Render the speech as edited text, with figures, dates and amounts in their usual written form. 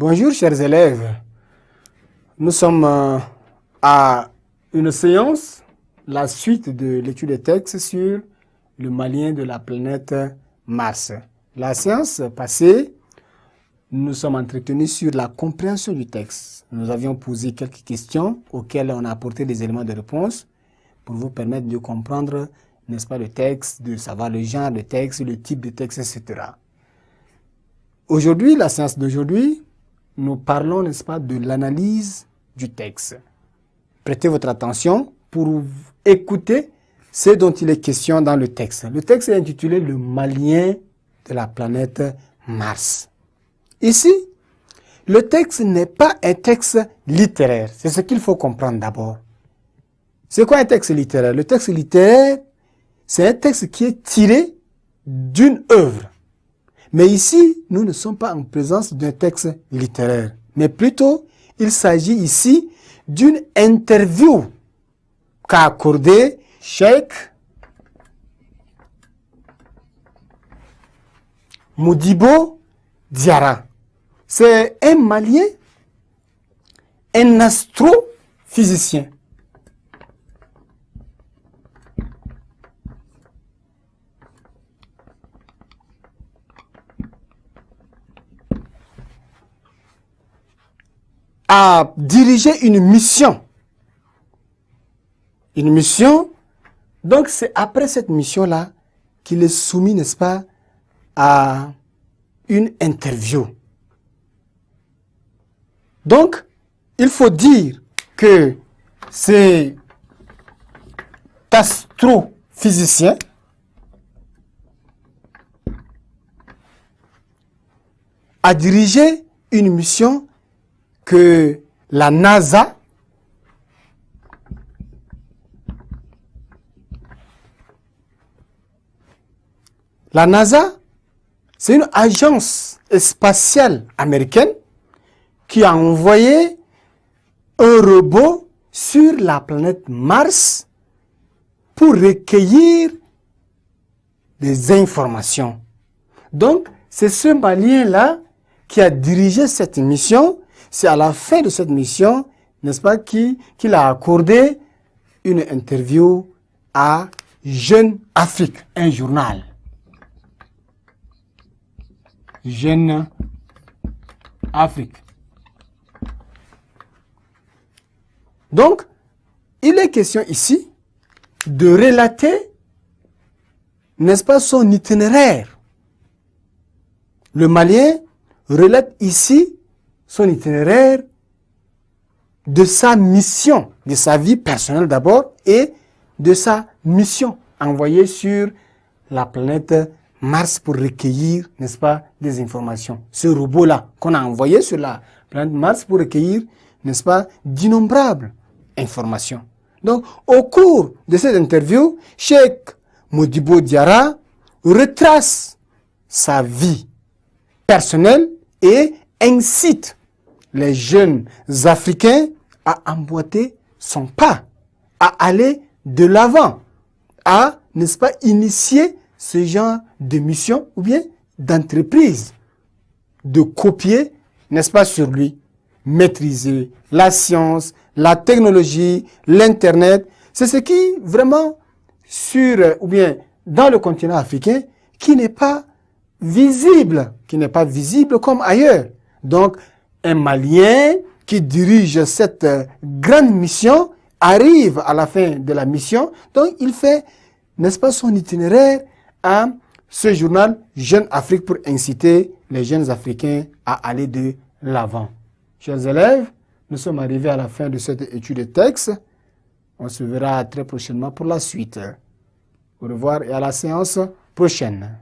Bonjour chers élèves, nous sommes à une séance, la suite de l'étude des textes sur le malien de la planète Mars. La séance passée, nous sommes entretenus sur la compréhension du texte. Nous avions posé quelques questions auxquelles on a apporté des éléments de réponse pour vous permettre de comprendre, n'est-ce pas, le texte, de savoir le genre de texte, le type de texte, etc. Aujourd'hui, la séance d'aujourd'hui, nous parlons, n'est-ce pas, de l'analyse du texte. Prêtez votre attention pour écouter ce dont il est question dans le texte. Le texte est intitulé « Le malien de la planète Mars ». Ici, le texte n'est pas un texte littéraire. C'est ce qu'il faut comprendre d'abord. C'est quoi un texte littéraire? Le texte littéraire, c'est un texte qui est tiré d'une œuvre. Mais ici, nous ne sommes pas en présence d'un texte littéraire, mais plutôt, il s'agit ici d'une interview qu'a accordé Cheikh Modibo Diarra. C'est un Malien, un astrophysicien. A dirigé une mission. Une mission, donc c'est après cette mission-là qu'il est soumis, n'est-ce pas, à une interview. Donc, il faut dire que cet astrophysicien a dirigé une mission que la NASA c'est une agence spatiale américaine qui a envoyé un robot sur la planète Mars pour recueillir des informations. Donc, c'est ce Malien-là qui a dirigé cette mission. C'est à la fin de cette mission, n'est-ce pas, qu'il a accordé une interview à Jeune Afrique, un journal. Jeune Afrique. Donc, il est question ici de relater, n'est-ce pas, son itinéraire. Le Malien relate ici son itinéraire de sa mission, de sa vie personnelle d'abord, et de sa mission envoyée sur la planète Mars pour recueillir, n'est-ce pas, des informations. Ce robot-là qu'on a envoyé sur la planète Mars pour recueillir, n'est-ce pas, d'innombrables informations. Donc, au cours de cette interview, Cheikh Modibo Diarra retrace sa vie personnelle et incite les jeunes Africains à emboîter son pas, à aller de l'avant, à, n'est-ce pas, initier ce genre de mission ou bien d'entreprise, de copier, n'est-ce pas, sur lui, maîtriser la science, la technologie, l'Internet. C'est ce qui, vraiment, ou bien dans le continent africain, qui n'est pas visible comme ailleurs. Donc, un Malien qui dirige cette grande mission arrive à la fin de la mission. Donc, il fait, n'est-ce pas, son itinéraire à ce journal Jeune Afrique pour inciter les jeunes Africains à aller de l'avant. Chers élèves, nous sommes arrivés à la fin de cette étude de texte. On se verra très prochainement pour la suite. Au revoir et à la séance prochaine.